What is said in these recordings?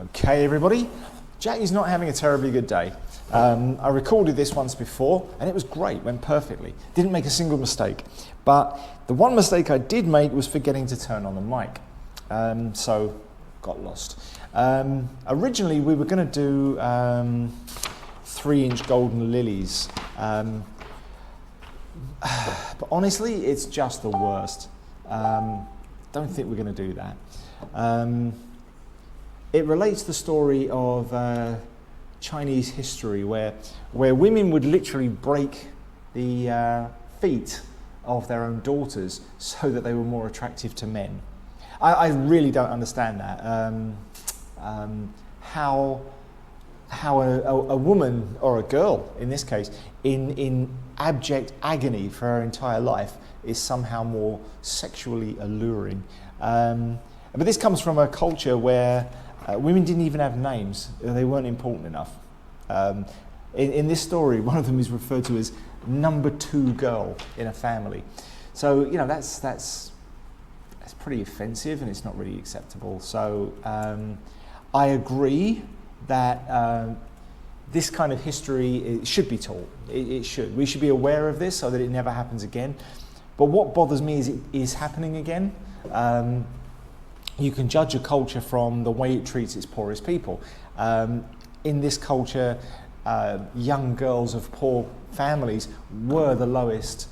Okay, everybody. Jackie's not having a terribly good day. I recorded this once before, and it was great, went perfectly. Didn't make a single mistake. But the one mistake I did make was forgetting to turn on the mic. So, got lost. Originally, we were going to do 3-inch golden lilies. But honestly, it's just the worst. Don't think we're going to do that. It relates the story of Chinese history where women would literally break the feet of their own daughters so that they were more attractive to men. I really don't understand that. How a woman, or a girl in this case, in abject agony for her entire life is somehow more sexually alluring. But this comes from a culture where women didn't even have names. They weren't important enough. In this story, one of them is referred to as number 2 girl in a family. So, you know, that's pretty offensive and it's not really acceptable. So I agree that this kind of history should be taught. It should. We should be aware of this so that it never happens again. But what bothers me is it is happening again. You can judge a culture from the way it treats its poorest people. In this culture, young girls of poor families were the lowest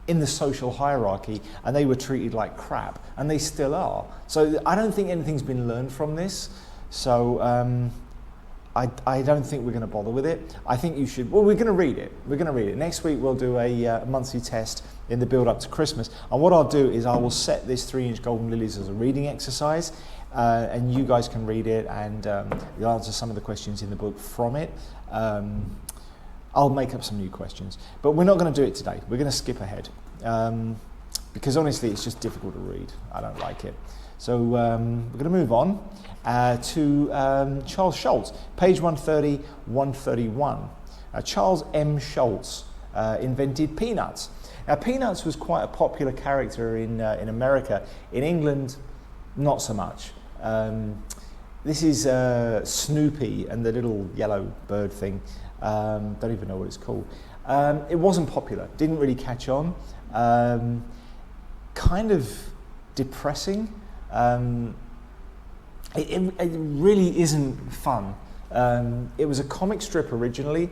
in the social hierarchy, and they were treated like crap, and they still are. So I don't think anything's been learned from this. So I don't think we're going to bother with it. I think you should. Well, we're going to read it. We're going to read it. Next week we'll do a monthly test in the build up to Christmas. And what I'll do is I will set this 3-inch golden lilies as a reading exercise, and you guys can read it and you'll answer some of the questions in the book from it. I'll make up some new questions, but we're not going to do it today. We're going to skip ahead because honestly, it's just difficult to read. I don't like it. So we're going to move on to Charles Schulz, page 130, 131. Charles M. Schulz invented Peanuts. Now, Peanuts was quite a popular character in America. In England, not so much. This is Snoopy and the little yellow bird thing. Don't even know what it's called. It wasn't popular, didn't really catch on. Kind of depressing. It really isn't fun. It was a comic strip originally,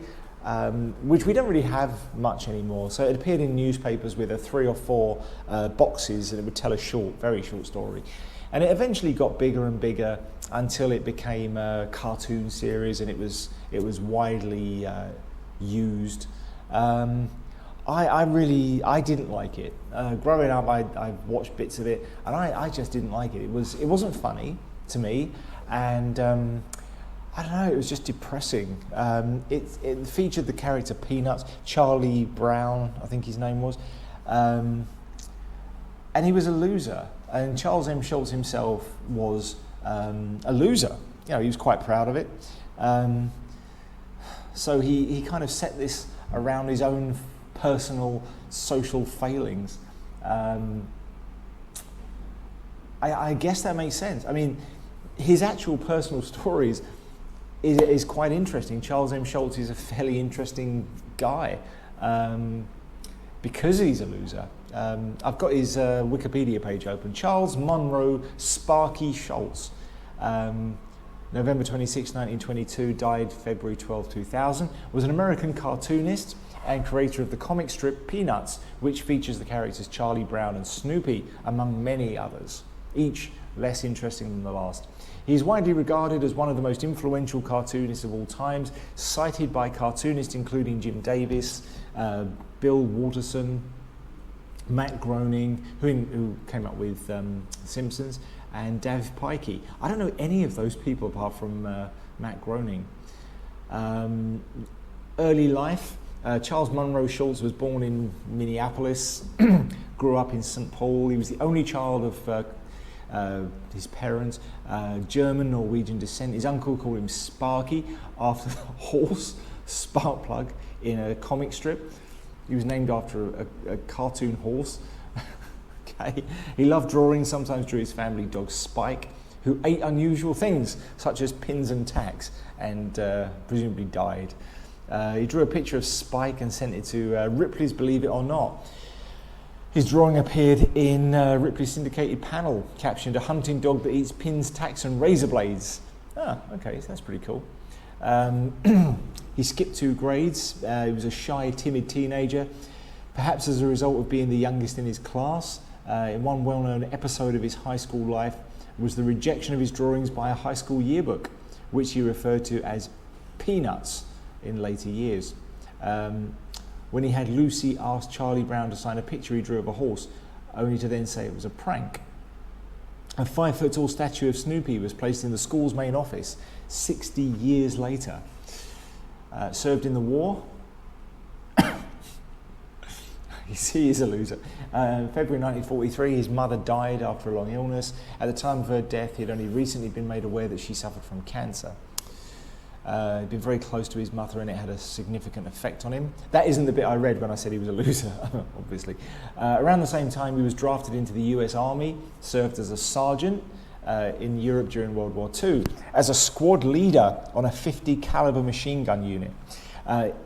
which we don't really have much anymore. So it appeared in newspapers with 3 or 4 boxes, and it would tell a very short story. And it eventually got bigger and bigger until it became a cartoon series, and it was widely used. I didn't like it. Growing up, I watched bits of it, and I just didn't like it. It wasn't funny to me, and I don't know, it was just depressing. It featured the character Peanuts, Charlie Brown, I think his name was, and he was a loser. And Charles M. Schulz himself was a loser. You know, he was quite proud of it. So he kind of set this around his own personal social failings. I guess that makes sense. I mean, his actual personal stories is quite interesting. Charles M. Schulz is a fairly interesting guy because he's a loser. I've got his Wikipedia page open. Charles Monroe Sparky Schulz. November 26, 1922, died February 12, 2000, was an American cartoonist and creator of the comic strip Peanuts, which features the characters Charlie Brown and Snoopy, among many others, each less interesting than the last. He is widely regarded as one of the most influential cartoonists of all times, cited by cartoonists including Jim Davis, Bill Watterson, Matt Groening, who came up with Simpsons, and Dav Pikey. I don't know any of those people apart from Matt Groening. Early life, Charles Monroe Schulz was born in Minneapolis, grew up in St. Paul. He was the only child of his parents, German, Norwegian descent. His uncle called him Sparky after the horse Sparkplug in a comic strip. He was named after a cartoon horse. Okay. He loved drawing, sometimes drew his family dog Spike, who ate unusual things such as pins and tacks and presumably died. He drew a picture of Spike and sent it to Ripley's Believe It or Not. His drawing appeared in Ripley's syndicated panel, captioned "A hunting dog that eats pins, tacks and razor blades." Ah, okay, so that's pretty cool. He skipped 2 grades. He was a shy, timid teenager, perhaps as a result of being the youngest in his class. In one well-known episode of his high school life was the rejection of his drawings by a high school yearbook, which he referred to as Peanuts in later years. When he had Lucy ask Charlie Brown to sign a picture he drew of a horse, only to then say it was a prank. A 5-foot-tall statue of Snoopy was placed in the school's main office 60 years later. Served in the war. He is a loser. February 1943, his mother died after a long illness. At the time of her death, he had only recently been made aware that she suffered from cancer. He'd been very close to his mother and it had a significant effect on him. That isn't the bit I read when I said he was a loser, obviously. Around the same time, he was drafted into the US Army, served as a sergeant in Europe during World War II, as a squad leader on a 50 caliber machine gun unit.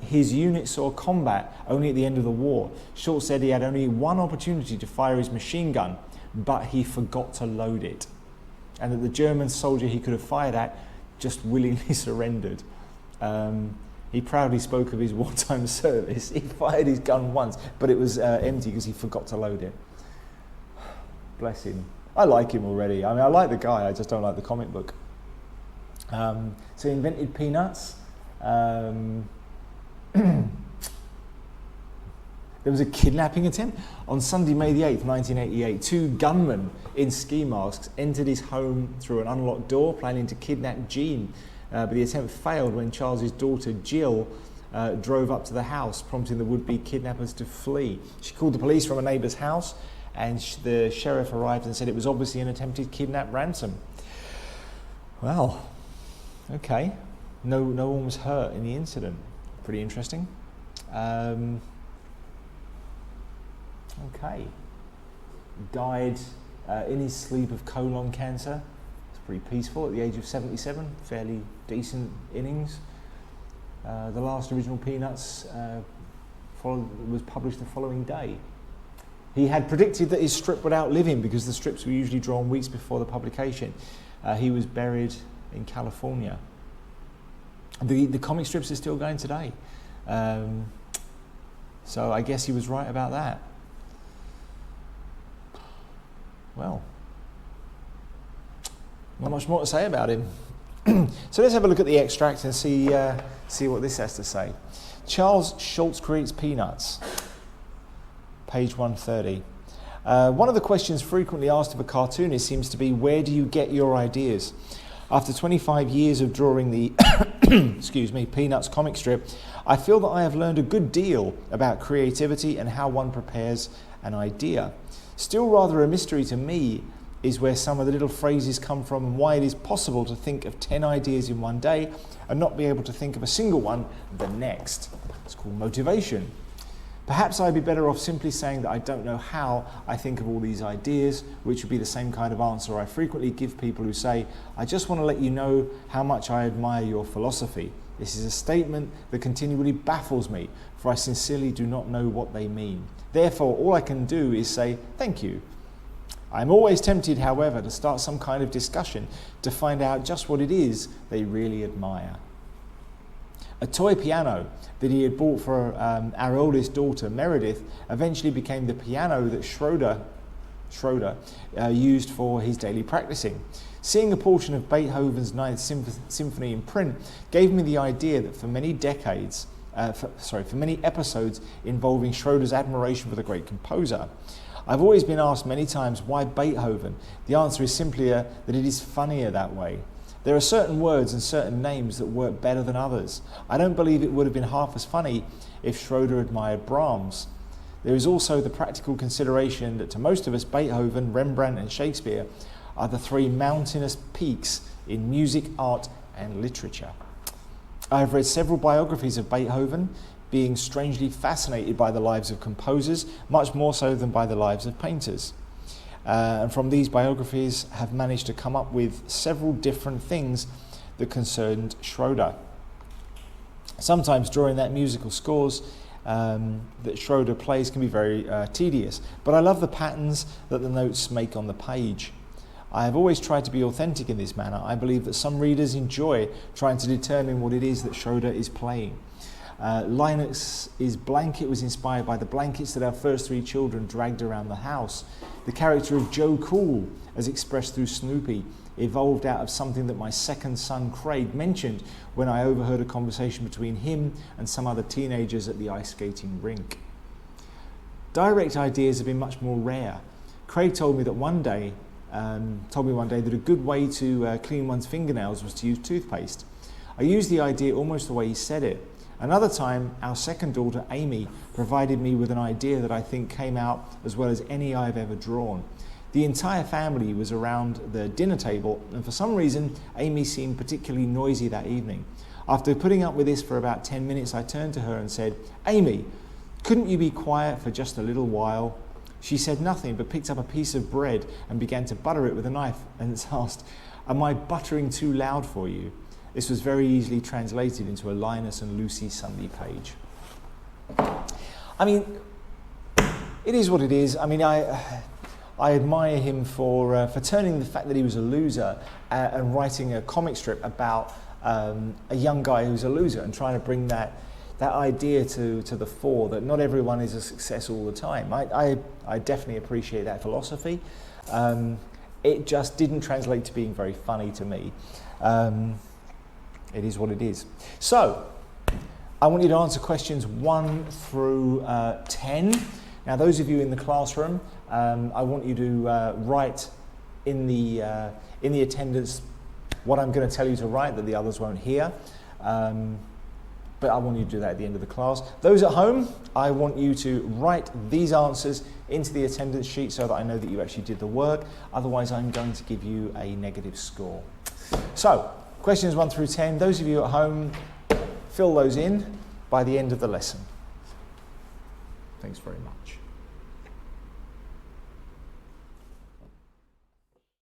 His unit saw combat only at the end of the war. Short said he had only one opportunity to fire his machine gun, but he forgot to load it. And that the German soldier he could have fired at just willingly surrendered. He proudly spoke of his wartime service. He fired his gun once, but it was empty because he forgot to load it. Bless him. I like him already. I mean, I like the guy, I just don't like the comic book. So he invented Peanuts. There was a kidnapping attempt. On Sunday, May the 8th, 1988, 2 gunmen in ski masks entered his home through an unlocked door, planning to kidnap Jean. But the attempt failed when Charles's daughter, Jill, drove up to the house, prompting the would-be kidnappers to flee. She called the police from a neighbour's house, and the sheriff arrived and said it was obviously an attempted kidnap ransom. Well, okay. No one was hurt in the incident. Pretty interesting. Okay. Died in his sleep of colon cancer. It's pretty peaceful at the age of 77. Fairly decent innings. The last original Peanuts was published the following day. He had predicted that his strip would outlive him because the strips were usually drawn weeks before the publication. He was buried in California. The comic strips are still going today. So I guess he was right about that. Well, not much more to say about him. So let's have a look at the extract and see what this has to say. Charles Schulz creates Peanuts. Page 130. One of the questions frequently asked of a cartoonist seems to be, where do you get your ideas? After 25 years of drawing the Peanuts comic strip, I feel that I have learned a good deal about creativity and how one prepares an idea. Still rather a mystery to me is where some of the little phrases come from and why it is possible to think of 10 ideas in one day and not be able to think of a single one the next. It's called motivation. Perhaps I'd be better off simply saying that I don't know how I think of all these ideas, which would be the same kind of answer I frequently give people who say, I just want to let you know how much I admire your philosophy. This is a statement that continually baffles me, for I sincerely do not know what they mean. Therefore, all I can do is say, thank you. I'm always tempted, however, to start some kind of discussion to find out just what it is they really admire. A toy piano that he had bought for our oldest daughter, Meredith, eventually became the piano that Schroeder used for his daily practicing. Seeing a portion of Beethoven's Ninth Symphony in print gave me the idea that for many episodes involving Schroeder's admiration for the great composer. I've always been asked many times, why Beethoven? The answer is simply that it is funnier that way. There are certain words and certain names that work better than others. I don't believe it would have been half as funny if Schroeder admired Brahms. There is also the practical consideration that to most of us, Beethoven, Rembrandt and Shakespeare are the 3 mountainous peaks in music, art and literature. I have read several biographies of Beethoven, being strangely fascinated by the lives of composers, much more so than by the lives of painters. and from these biographies have managed to come up with several different things that concerned Schroeder. Sometimes drawing that musical scores that Schroeder plays can be very tedious, but I love the patterns that the notes make on the page. I have always tried to be authentic in this manner. I believe that some readers enjoy trying to determine what it is that Schroeder is playing. Linus's blanket was inspired by the blankets that our first three children dragged around the house. The character of Joe Cool, as expressed through Snoopy, evolved out of something that my second son Craig mentioned when I overheard a conversation between him and some other teenagers at the ice skating rink. Direct ideas have been much more rare. Craig told me one day that a good way to clean one's fingernails was to use toothpaste. I used the idea almost the way he said it. Another time, our second daughter Amy provided me with an idea that I think came out as well as any I've ever drawn. The entire family was around the dinner table, and for some reason, Amy seemed particularly noisy that evening. After putting up with this for about 10 minutes, I turned to her and said, "Amy, couldn't you be quiet for just a little while?" She said nothing, but picked up a piece of bread and began to butter it with a knife, and asked, "Am I buttering too loud for you?" This was very easily translated into a Linus and Lucy Sunday page. I mean, it is what it is. I mean, I admire him for turning the fact that he was a loser and writing a comic strip about a young guy who's a loser and trying to bring that idea to the fore, that not everyone is a success all the time. I definitely appreciate that philosophy. It just didn't translate to being very funny to me. It is what it is. So, I want you to answer questions 1 through 10. Now, those of you in the classroom, I want you to write in the attendance what I'm going to tell you to write that the others won't hear. But I want you to do that at the end of the class. Those at home, I want you to write these answers into the attendance sheet so that I know that you actually did the work. Otherwise, I'm going to give you a negative score. So, questions 1 through 10. Those of you at home, fill those in by the end of the lesson. Thanks very much.